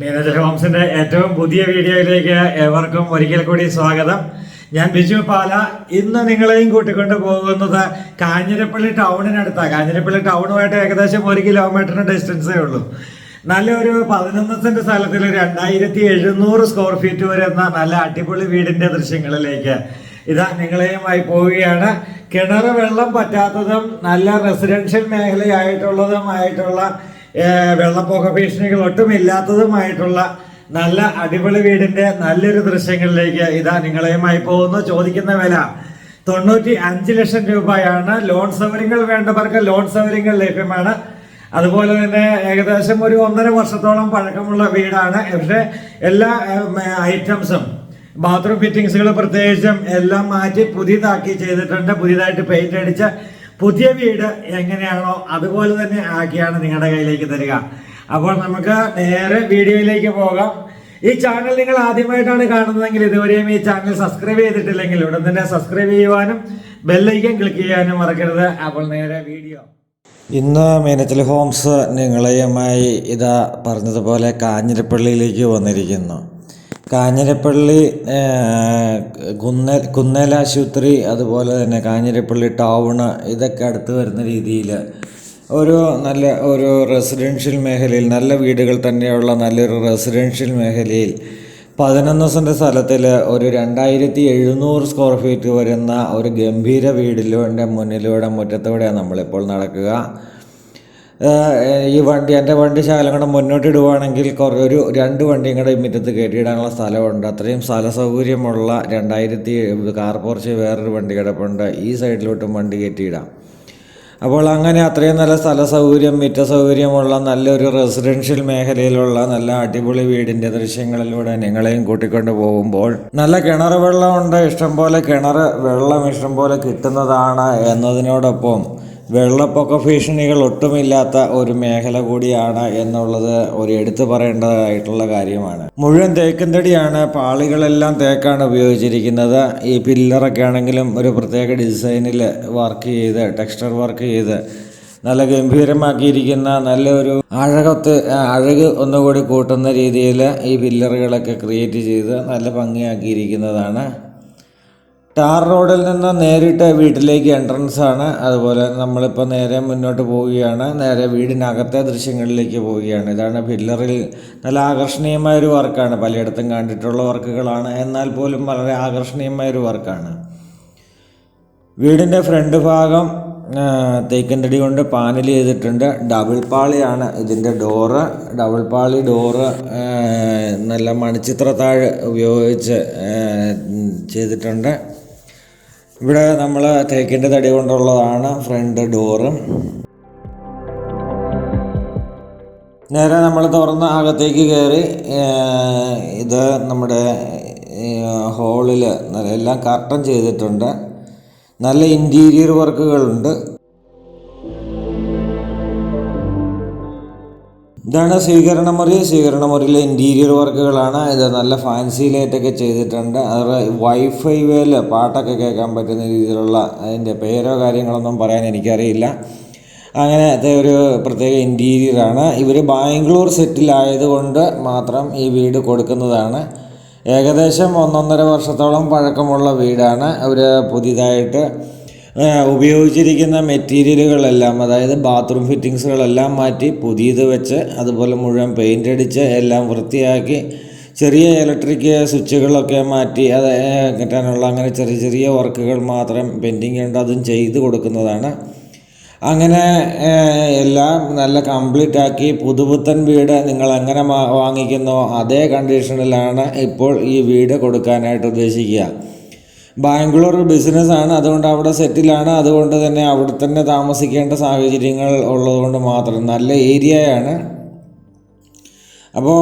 മീനച്ചൽ ഹോംസിന്റെ ഏറ്റവും പുതിയ വീഡിയോയിലേക്ക് ഏവർക്കും ഒരിക്കൽ കൂടി സ്വാഗതം. ഞാൻ ബിജു പാല. ഇന്ന് നിങ്ങളെയും കൂട്ടിക്കൊണ്ട് പോകുന്നത് കാഞ്ഞിരപ്പള്ളി ടൗണിനടുത്താണ്. കാഞ്ഞിരപ്പള്ളി ടൗണുമായിട്ട് ഏകദേശം 1 കിലോമീറ്ററിന് ഡിസ്റ്റൻസേ ഉള്ളൂ. നല്ലൊരു 11 സെന്റ് സ്ഥലത്തിൽ 2700 സ്ക്വയർ ഫീറ്റ് വരുന്ന നല്ല അടിപൊളി വീടിന്റെ ദൃശ്യങ്ങളിലേക്ക് ഇതാ നിങ്ങളെയുമായി പോവുകയാണ്. കിണർ വെള്ളം പറ്റാത്തതും നല്ല റെസിഡൻഷ്യൽ മേഖലയായിട്ടുള്ളതുമായിട്ടുള്ള വെള്ളപ്പൊക്ക ഭീഷണികൾ ഒട്ടും ഇല്ലാത്തതുമായിട്ടുള്ള നല്ല അടിപൊളി വീടിന്റെ നല്ലൊരു ദൃശ്യങ്ങളിലേക്ക് ഇതാ നിങ്ങളെയുമായി പോകുന്നു. ചോദിക്കുന്ന വില 95 ലക്ഷം രൂപയാണ്. ലോൺ സൗകര്യങ്ങൾ വേണ്ടവർക്ക് ലോൺ സൗകര്യങ്ങൾ ലഭ്യമാണ്. അതുപോലെ തന്നെ ഏകദേശം ഒരു 1.5 വർഷത്തോളം പഴക്കമുള്ള വീടാണ്. പക്ഷെ എല്ലാ ഐറ്റംസും ബാത്റൂം ഫിറ്റിങ്സുകൾ പ്രത്യേകിച്ചും എല്ലാം മാറ്റി പുതിയതാക്കി ചെയ്തിട്ടുണ്ട്. പുതിയതായിട്ട് പെയിന്റ് അടിച്ച പുതിയ വീട് എങ്ങനെയാണോ അതുപോലെ തന്നെ ആക്കിയാണ് നിങ്ങളുടെ കയ്യിലേക്ക് തരിക. അപ്പോൾ നമുക്ക് നേരെ വീഡിയോയിലേക്ക് പോകാം. ഈ ചാനൽ നിങ്ങൾ ആദ്യമായിട്ടാണ് കാണുന്നതെങ്കിൽ ഇതുവരെയും ഈ ചാനൽ സബ്സ്ക്രൈബ് ചെയ്തിട്ടില്ലെങ്കിൽ ഉടൻ തന്നെ സബ്സ്ക്രൈബ് ചെയ്യുവാനും ബെല്ലൈക്കൻ ക്ലിക്ക് ചെയ്യാനും മറക്കരുത്. അപ്പോൾ നേരെ വീഡിയോ. ഇന്ന് മീനച്ചൽ ഹോംസ് നിങ്ങളെയുമായി ഇതാ പറഞ്ഞതുപോലെ കാഞ്ഞിരപ്പള്ളിയിലേക്ക് വന്നിരിക്കുന്നു. കാഞ്ഞിരപ്പള്ളി കുന്നേൽ ആശുപത്രി, അതുപോലെ തന്നെ കാഞ്ഞിരപ്പള്ളി ടൗണ്, ഇതൊക്കെ അടുത്ത് വരുന്ന രീതിയിൽ ഒരു റെസിഡൻഷ്യൽ മേഖലയിൽ, നല്ല വീടുകൾ തന്നെയുള്ള നല്ലൊരു റെസിഡൻഷ്യൽ മേഖലയിൽ 11 സെൻറ്റ് സ്ഥലത്തിൽ ഒരു 2700 സ്ക്വയർ ഫീറ്റ് വരുന്ന ഒരു ഗംഭീര വീടിലൂടെ മുറ്റത്തൂടെയാണ് നമ്മളിപ്പോൾ നടക്കുക. എൻ്റെ വണ്ടി ശകലം കൂടെ മുന്നോട്ടിടുവാണെങ്കിൽ ഒരു 2 വണ്ടിയും കൂടെ ഈ മുറ്റത്ത് കയറ്റിയിടാനുള്ള സ്ഥലമുണ്ട്. അത്രയും സ്ഥല സൗകര്യമുള്ള 2000 കാർ പോർച്ച് വേറൊരു വണ്ടി കിടപ്പുണ്ട്. ഈ സൈഡിലോട്ടും വണ്ടി കയറ്റിയിടാം. അപ്പോൾ അങ്ങനെ അത്രയും നല്ല സ്ഥല സൗകര്യം, മുറ്റ സൗകര്യമുള്ള നല്ലൊരു റെസിഡൻഷ്യൽ മേഖലയിലുള്ള നല്ല അടിപൊളി വീടിൻ്റെ ദൃശ്യങ്ങളിലൂടെ നിങ്ങളെയും കൂട്ടിക്കൊണ്ട് പോകുമ്പോൾ നല്ല കിണർ വെള്ളമുണ്ട്. ഇഷ്ടംപോലെ ഇഷ്ടംപോലെ കിട്ടുന്നതാണ് എന്നതിനോടൊപ്പം വെള്ളപ്പൊക്ക ഭീഷണികൾ ഒട്ടുമില്ലാത്ത ഒരു മേഖല കൂടിയാണ് എന്നുള്ളത് ഒരു എടുത്തു പറയേണ്ടതായിട്ടുള്ള കാര്യമാണ്. മുഴുവൻ തേക്കും തടിയാണ്. പാളികളെല്ലാം തേക്കാണ് ഉപയോഗിച്ചിരിക്കുന്നത്. ഈ പില്ലറൊക്കെ ആണെങ്കിലും ഒരു പ്രത്യേക ഡിസൈനിൽ വർക്ക് ചെയ്ത്, ടെക്സ്ചർ വർക്ക് ചെയ്ത് നല്ല ഗംഭീരമാക്കിയിരിക്കുന്ന നല്ലൊരു അഴക് ഒന്നുകൂടി കൂട്ടുന്ന രീതിയിൽ ഈ പില്ലറുകളൊക്കെ ക്രിയേറ്റ് ചെയ്ത് നല്ല ഭംഗിയാക്കിയിരിക്കുന്നതാണ്. ടാർ റോഡിൽ നിന്ന് നേരിട്ട് വീട്ടിലേക്ക് എൻട്രൻസ് ആണ്. അതുപോലെ നമ്മളിപ്പോൾ നേരെ മുന്നോട്ട് പോവുകയാണ്. നേരെ വീടിനകത്തെ ദൃശ്യങ്ങളിലേക്ക് പോവുകയാണ്. ഇതാണ് പില്ലറിൽ നല്ല ആകർഷണീയമായൊരു വർക്കാണ്. പലയിടത്തും കണ്ടിട്ടുള്ള വർക്കുകളാണ്, എന്നാൽ പോലും വളരെ ആകർഷണീയമായൊരു വർക്കാണ്. വീടിൻ്റെ ഫ്രണ്ട് ഭാഗം തേക്കിൻ തടി കൊണ്ട് പാനൽ ചെയ്തിട്ടുണ്ട്. ഡബിൾ പാളിയാണ് ഇതിൻ്റെ ഡോറ്. ഡബിൾ പാളി ഡോറ് നല്ല മണിച്ചിത്രത്താഴ് ഉപയോഗിച്ച് ചെയ്തിട്ടുണ്ട്. ഇവിടെ നമ്മൾ തേക്കിൻ്റെ തടി കൊണ്ടുള്ളതാണ് ഫ്രണ്ട് ഡോറ്. നേരെ നമ്മൾ തുറന്ന് അകത്തേക്ക് കയറി ഇത് നമ്മുടെ ഹോളിൽ എല്ലാം കർട്ടൻ ചെയ്തിട്ടുണ്ട്. നല്ല ഇൻറ്റീരിയർ വർക്കുകളുണ്ട്. ഇതാണ് സ്വീകരണമുറിയിലെ ഇൻറ്റീരിയർ വർക്കുകളാണ്. ഇത് നല്ല ഫാൻസി ലൈറ്റൊക്കെ ചെയ്തിട്ടുണ്ട്. അത് വൈഫൈയിൽ പാട്ടൊക്കെ കേൾക്കാൻ പറ്റുന്ന രീതിയിലുള്ള, അതിൻ്റെ പേരോ കാര്യങ്ങളൊന്നും പറയാൻ എനിക്കറിയില്ല. അങ്ങനത്തെ ഒരു പ്രത്യേക ഇൻറ്റീരിയറാണ്. ഇവർ ബാംഗ്ലൂർ സെറ്റിലായതുകൊണ്ട് മാത്രം ഈ വീട് കൊടുക്കുന്നതാണ്. ഏകദേശം 1.5 വർഷത്തോളം പഴക്കമുള്ള വീടാണ്. അവർ പുതിയതായിട്ട് ഉപയോഗിച്ചിരിക്കുന്ന മെറ്റീരിയലുകളെല്ലാം, അതായത് ബാത്റൂം ഫിറ്റിങ്സുകളെല്ലാം മാറ്റി പുതിയത് വെച്ച്, അതുപോലെ മുഴുവൻ പെയിൻ്റ് അടിച്ച് എല്ലാം വൃത്തിയാക്കി, ചെറിയ ഇലക്ട്രിക് സ്വിച്ചുകളൊക്കെ മാറ്റി അത് കിട്ടാനുള്ള അങ്ങനെ ചെറിയ വർക്കുകൾ മാത്രം പെൻഡിങ് ഉണ്ട്, അതും ചെയ്ത് കൊടുക്കുന്നതാണ്. അങ്ങനെ എല്ലാം നല്ല കംപ്ലീറ്റ് ആക്കി പുതുപുത്തൻ വീട് നിങ്ങൾ എങ്ങനെ വാങ്ങിക്കുന്നോ അതേ കണ്ടീഷനിലാണ് ഇപ്പോൾ ഈ വീട് കൊടുക്കാനായിട്ട് ഉദ്ദേശിക്കുക. ബാംഗ്ലൂർ ബിസിനസ്സാണ്, അതുകൊണ്ട് അവിടെ സെറ്റിലാണ്. അതുകൊണ്ട് തന്നെ അവിടെ തന്നെ താമസിക്കേണ്ട സാഹചര്യങ്ങൾ ഉള്ളതുകൊണ്ട് മാത്രം നല്ല ഏരിയയാണ്. അപ്പോൾ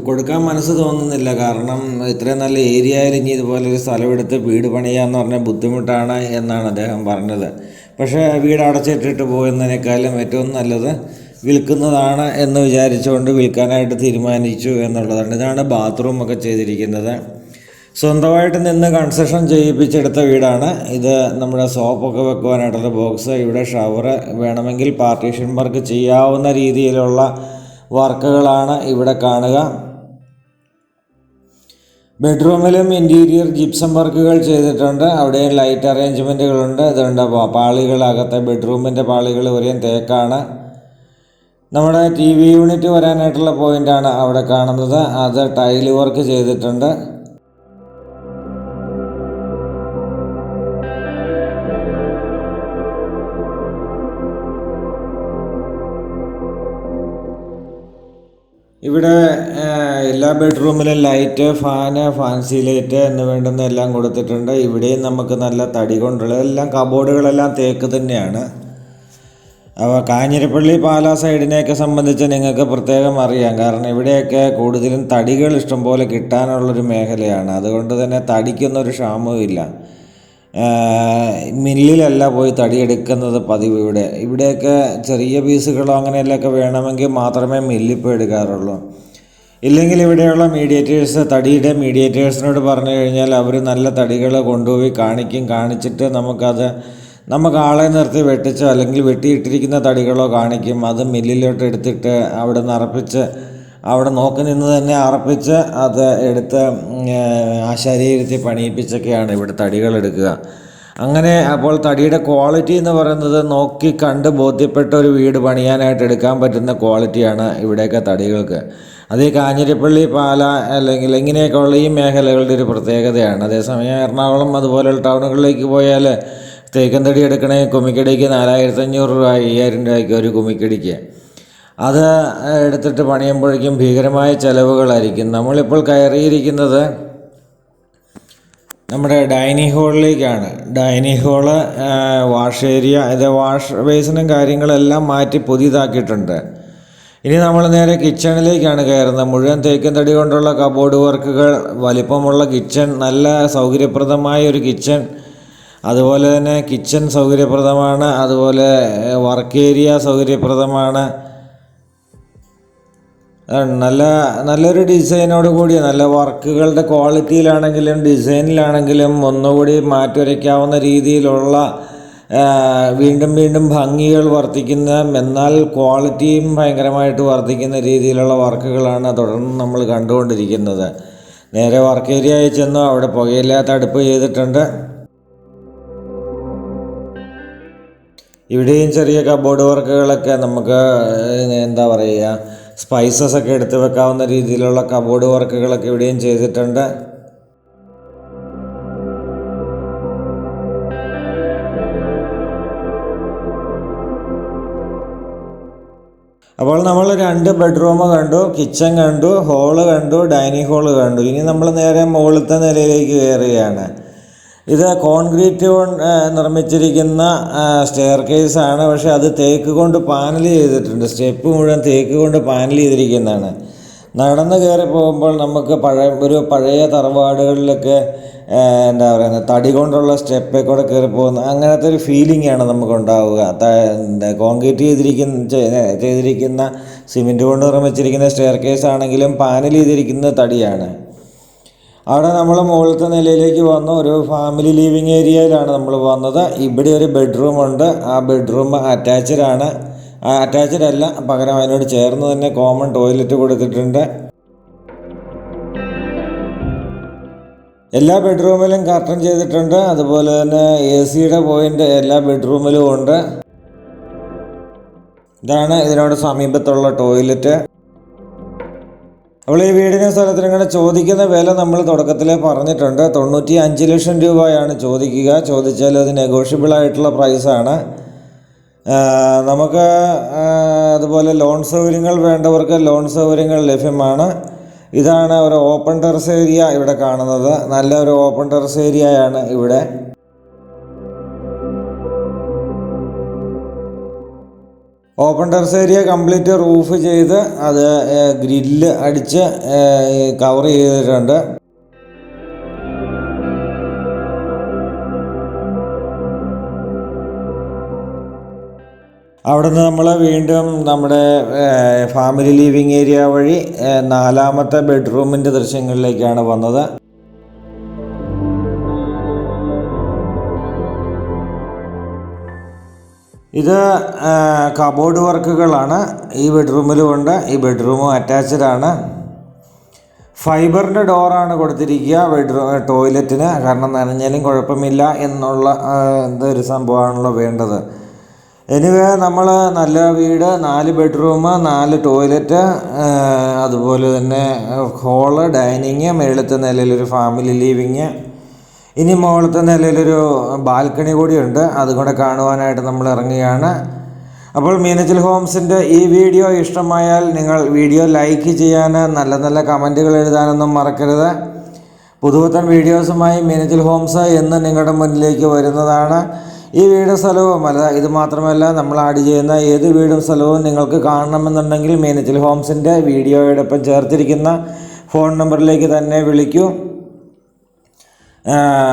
കൊടുക്കാൻ മനസ്സ് തോന്നുന്നില്ല. കാരണം ഇത്രയും നല്ല ഏരിയയിൽ ഇനി ഇതുപോലൊരു സ്ഥലമെടുത്ത് വീട് പണിയാന്ന് പറഞ്ഞാൽ ബുദ്ധിമുട്ടാണ് എന്നാണ് അദ്ദേഹം പറഞ്ഞത്. പക്ഷേ വീട് അടച്ചിട്ടിട്ട് പോകുന്നതിനേക്കാളും ഏറ്റവും നല്ലത് വിൽക്കുന്നതാണ് എന്ന് വിചാരിച്ചുകൊണ്ട് വിൽക്കാനായിട്ട് തീരുമാനിച്ചു എന്നുള്ളതാണ്. ഇതാണ് ബാത്റൂമൊക്കെ ചെയ്തിരിക്കുന്നത്. സ്വന്തമായിട്ട് നിന്ന് കൺസ്ട്രക്ഷൻ ചെയ്യിപ്പിച്ചെടുത്ത വീടാണ് ഇത്. നമ്മുടെ സോപ്പൊക്കെ വെക്കുവാനായിട്ടുള്ള ബോക്സ്, ഇവിടെ ഷവർ, വേണമെങ്കിൽ പാർട്ടീഷൻ വർക്ക് ചെയ്യാവുന്ന രീതിയിലുള്ള വർക്കുകളാണ് ഇവിടെ കാണുക. ബെഡ്റൂമിലും ഇൻറ്റീരിയർ ജിപ്സം വർക്കുകൾ ചെയ്തിട്ടുണ്ട്. അവിടെയും ലൈറ്റ് അറേഞ്ച്മെൻറ്റുകളുണ്ട്. ഇതുണ്ട് പാളികളകത്തെ ബെഡ്റൂമിൻ്റെ പാളികൾ ഒരേ തേക്കാണ്. നമ്മുടെ TV യൂണിറ്റ് വരാനായിട്ടുള്ള പോയിൻ്റാണ് അവിടെ കാണുന്നത്. അത് ടൈല് വർക്ക് ചെയ്തിട്ടുണ്ട്. ഇവിടെ എല്ലാ ബെഡ്റൂമിലും ലൈറ്റ്, ഫാൻസി ലൈറ്റ് എന്ന് വേണ്ടുന്ന എല്ലാം കൊടുത്തിട്ടുണ്ട്. ഇവിടെയും നമുക്ക് നല്ല തടി കൊണ്ടുള്ള എല്ലാം കബോർഡുകളെല്ലാം തേക്ക് തന്നെയാണ്. അപ്പോൾ കാഞ്ഞിരപ്പള്ളി പാലാ സൈഡിനെയൊക്കെ സംബന്ധിച്ച് നിങ്ങൾക്ക് പ്രത്യേകം അറിയാം. കാരണം ഇവിടെയൊക്കെ കൂടുതലും തടികൾ ഇഷ്ടംപോലെ കിട്ടാനുള്ളൊരു മേഖലയാണ്. അതുകൊണ്ട് തന്നെ തടിക്കൊന്നൊരു ക്ഷാമവുമില്ല. മില്ലിലല്ല പോയി തടി എടുക്കുന്നത് പതിവ്. ഇവിടെയൊക്കെ ചെറിയ പീസുകളോ അങ്ങനെയെല്ലൊക്കെ വേണമെങ്കിൽ മാത്രമേ മില്ലിൽ പോയി എടുക്കാറുള്ളൂ. ഇല്ലെങ്കിൽ ഇവിടെയുള്ള തടിയുടെ മീഡിയേറ്റേഴ്സിനോട് പറഞ്ഞു കഴിഞ്ഞാൽ അവർ നല്ല തടികൾ കൊണ്ടുപോയി കാണിച്ചിട്ട് നമുക്ക് ആളെ നിർത്തി വെട്ടിച്ചോ അല്ലെങ്കിൽ വെട്ടിയിട്ടിരിക്കുന്ന തടികളോ കാണിക്കും. അത് മില്ലിലോട്ട് എടുത്തിട്ട് അവിടെ നിന്ന് അവിടെ നോക്കി നിന്ന് തന്നെ അറപ്പിച്ച് അത് എടുത്ത് ആശാരിയിരുത്തി പണിയിപ്പിച്ചൊക്കെയാണ് ഇവിടെ തടികൾ എടുക്കുക. അങ്ങനെ അപ്പോൾ തടിയുടെ ക്വാളിറ്റി എന്ന് പറയുന്നത് നോക്കി കണ്ട് ബോധ്യപ്പെട്ട ഒരു വീട് പണിയാനായിട്ട് എടുക്കാൻ പറ്റുന്ന ക്വാളിറ്റിയാണ് ഇവിടെയൊക്കെ തടികൾക്ക്. അത് ഈ കാഞ്ഞിരപ്പള്ളി, പാല അല്ലെങ്കിൽ ഇങ്ങനെയൊക്കെയുള്ള ഈ മേഖലകളുടെ ഒരു പ്രത്യേകതയാണ്. അതേസമയം എറണാകുളം അതുപോലെയുള്ള ടൗണുകളിലേക്ക് പോയാൽ തേക്കൻ തടി എടുക്കണേ കുമിക്കടിക്ക് 4500 രൂപ, 5000 രൂപയ്ക്ക് ഒരു കുമിക്കടിക്ക്. അത് എടുത്തിട്ട് പണിയുമ്പോഴേക്കും ഭീകരമായ ചിലവുകളായിരിക്കും. നമ്മളിപ്പോൾ കയറിയിരിക്കുന്നത് നമ്മുടെ ഡൈനിങ് ഹാളിലേക്കാണ്. ഡൈനിങ് ഹാള്, വാഷ് ഏരിയ, ഇത് വാഷ് ബേസിനും കാര്യങ്ങളെല്ലാം മാറ്റി പുതിയതാക്കിയിട്ടുണ്ട്. ഇനി നമ്മൾ നേരെ കിച്ചണിലേക്കാണ് കയറുന്നത്. മുഴുവൻ തേക്കൻ തടി കൊണ്ടുള്ള കബോർഡ് വർക്കുകൾ, വലിപ്പമുള്ള കിച്ചൺ, നല്ല സൗകര്യപ്രദമായ ഒരു കിച്ചൺ. അതുപോലെ തന്നെ കിച്ചൺ സൗകര്യപ്രദമാണ്. അതുപോലെ വർക്ക് ഏരിയ സൗകര്യപ്രദമാണ്. നല്ലൊരു ഡിസൈനോട് കൂടിയ നല്ല വർക്കുകളുടെ ക്വാളിറ്റിയിലാണെങ്കിലും ഡിസൈനിലാണെങ്കിലും ഒന്നുകൂടി മാറ്റുരയ്ക്കാവുന്ന രീതിയിലുള്ള വീണ്ടും ഭംഗികൾ വർദ്ധിക്കുന്ന, എന്നാൽ ക്വാളിറ്റിയും ഭയങ്കരമായിട്ട് വർദ്ധിക്കുന്ന രീതിയിലുള്ള വർക്കുകളാണ് തുടർന്ന് നമ്മൾ കണ്ടുകൊണ്ടിരിക്കുന്നത്. നേരെ വർക്ക് ഏരിയയിൽ ചെന്നു. അവിടെ പുകയില്ലാത്ത അടുപ്പ് ചെയ്തിട്ടുണ്ട്. ഇവിടെയും ചെറിയ കബോർഡ് വർക്കുകളൊക്കെ നമുക്ക് എന്താ പറയുക, സ്പൈസസ് ഒക്കെ എടുത്ത് വെക്കാവുന്ന രീതിയിലുള്ള കബോർഡ് വർക്കുകളൊക്കെ ഇവിടെയും ചെയ്തിട്ടുണ്ട്. അപ്പോൾ നമ്മൾ 2 ബെഡ്റൂം കണ്ടു, കിച്ചൺ കണ്ടു, ഹോള് കണ്ടു, ഡൈനിങ് ഹാള് കണ്ടു. ഇനി നമ്മൾ നേരെ മുകളിലത്തെ നിലയിലേക്ക് കയറുകയാണ്. ഇത് കോൺക്രീറ്റ് നിർമ്മിച്ചിരിക്കുന്ന സ്റ്റെയർ കേസാണ്. പക്ഷേ അത് തേക്ക് കൊണ്ട് പാനൽ ചെയ്തിട്ടുണ്ട്. സ്റ്റെപ്പ് മുഴുവൻ തേക്ക് കൊണ്ട് പാനൽ ചെയ്തിരിക്കുന്നതാണ്. നടന്ന് കയറി പോകുമ്പോൾ നമുക്ക് പഴയ തറവാടുകളിലൊക്കെ എന്താ പറയുന്നത്, തടി കൊണ്ടുള്ള സ്റ്റെപ്പിൽ കൂടെ കയറി പോകുന്ന അങ്ങനത്തെ ഒരു ഫീലിംഗ് ആണ് നമുക്കുണ്ടാവുക. കോൺക്രീറ്റ് ചെയ്തിരിക്കുന്ന സിമെൻറ്റ് കൊണ്ട് നിർമ്മിച്ചിരിക്കുന്ന സ്റ്റെയർ കേസ് ആണെങ്കിലും പാനൽ ചെയ്തിരിക്കുന്നത് തടിയാണ്. അവിടെ നമ്മൾ മുകളിലത്തെ നിലയിലേക്ക് വന്നു. ഒരു ഫാമിലി ലിവിങ് ഏരിയയിലാണ് നമ്മൾ വന്നത്. ഇവിടെ ഒരു ബെഡ്റൂം ഉണ്ട്. ആ ബെഡ്റൂം അറ്റാച്ച്ഡ് ആണ്. അറ്റാച്ച്ഡ് അല്ല, പകരം അതിനോട് ചേർന്ന് തന്നെ കോമൺ ടോയ്ലറ്റ് കൊടുത്തിട്ടുണ്ട്. എല്ലാ ബെഡ്റൂമിലും കർട്ടൻ ചെയ്തിട്ടുണ്ട്. അതുപോലെ തന്നെ AC പോയിൻ്റ് എല്ലാ ബെഡ്റൂമിലും ഉണ്ട്. ഇതാണ് ഇതിനോട് സമീപത്തുള്ള ടോയ്ലറ്റ്. അപ്പോൾ ഈ വീടിന് സ്ഥലത്തിന് ഇങ്ങനെ ചോദിക്കുന്ന വില നമ്മൾ തുടക്കത്തിലേ പറഞ്ഞിട്ടുണ്ട്. 95 ലക്ഷം രൂപയാണ് ചോദിച്ചാൽ അത് നെഗോഷ്യബിൾ ആയിട്ടുള്ള പ്രൈസാണ്. നമുക്ക് അതുപോലെ ലോൺ സൗകര്യങ്ങൾ വേണ്ടവർക്ക് ലോൺ സൗകര്യങ്ങൾ ലഭ്യമാണ്. ഇതാണ് ഒരു ഓപ്പൺ ടെറസ് ഏരിയ ഇവിടെ കാണുന്നത്. നല്ലൊരു ഓപ്പൺ ടെറസ് ഏരിയയാണ് ഇവിടെ. Open terrace area complete roof ചെയ്ത് അത് ഗ്രില്ല് അടിച്ച് കവർ ചെയ്തിട്ടുണ്ട്. അവിടുന്ന് നമ്മൾ വീണ്ടും നമ്മുടെ ഫാമിലി ലിവിങ് ഏരിയ വഴി 4ാമത്തെ ബെഡ്റൂമിൻ്റെ ദൃശ്യങ്ങളിലേക്കാണ് വന്നത്. ഇത് കബോർഡ് വർക്കുകളാണ് ഈ ബെഡ്റൂമിലുമുണ്ട്. ഈ ബെഡ്റൂമും അറ്റാച്ച്ഡ് ആണ്. ഫൈബറിൻ്റെ ഡോറാണ് കൊടുത്തിരിക്കുക ടോയ്ലറ്റിന്. കാരണം നനഞ്ഞാലും കുഴപ്പമില്ല എന്നുള്ള എന്തൊരു സംഭവമാണല്ലോ വേണ്ടത്. എനിവേ നമ്മൾ നല്ല വീട്, 4 ബെഡ്റൂം, 4 ടോയ്ലറ്റ്, അതുപോലെ തന്നെ ഹോള്, ഡൈനിങ്, മേളത്തെ നിലയിലൊരു ഫാമിലി ലിവിങ്, ഇനി മുകളിലത്തെ നിലയിലൊരു ബാൽക്കണി കൂടിയുണ്ട്. അതുകൂടെ കാണുവാനായിട്ട് നമ്മൾ ഇറങ്ങുകയാണ്. അപ്പോൾ മീനച്ചിൽ ഹോംസിൻ്റെ ഈ വീഡിയോ ഇഷ്ടമായാൽ നിങ്ങൾ വീഡിയോ ലൈക്ക് ചെയ്യാൻ, നല്ല നല്ല കമൻറ്റുകൾ എഴുതാനൊന്നും മറക്കരുത്. പുതുപുത്തൻ വീഡിയോസുമായി മീനച്ചിൽ ഹോംസ് എന്ന് നിങ്ങളുടെ മുന്നിലേക്ക് വരുന്നതാണ്. ഈ വീടും സ്ഥലവും അല്ല, ഇത് മാത്രമല്ല നമ്മൾ ആഡ് ചെയ്യുന്ന ഏത് വീടും സ്ഥലവും നിങ്ങൾക്ക് കാണണമെന്നുണ്ടെങ്കിൽ മീനച്ചിൽ ഹോംസിൻ്റെ വീഡിയോയോടൊപ്പം ചേർത്തിരിക്കുന്ന ഫോൺ നമ്പറിലേക്ക് തന്നെ വിളിക്കൂ,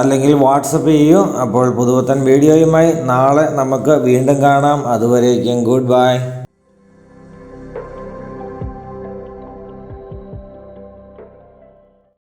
അല്ലെങ്കിൽ വാട്സപ്പ് ചെയ്യൂ. അപ്പോൾ പുതുപുത്തൻ വീഡിയോയുമായി നാളെ നമുക്ക് വീണ്ടും കാണാം. അതുവരേക്കും ഗുഡ് ബൈ.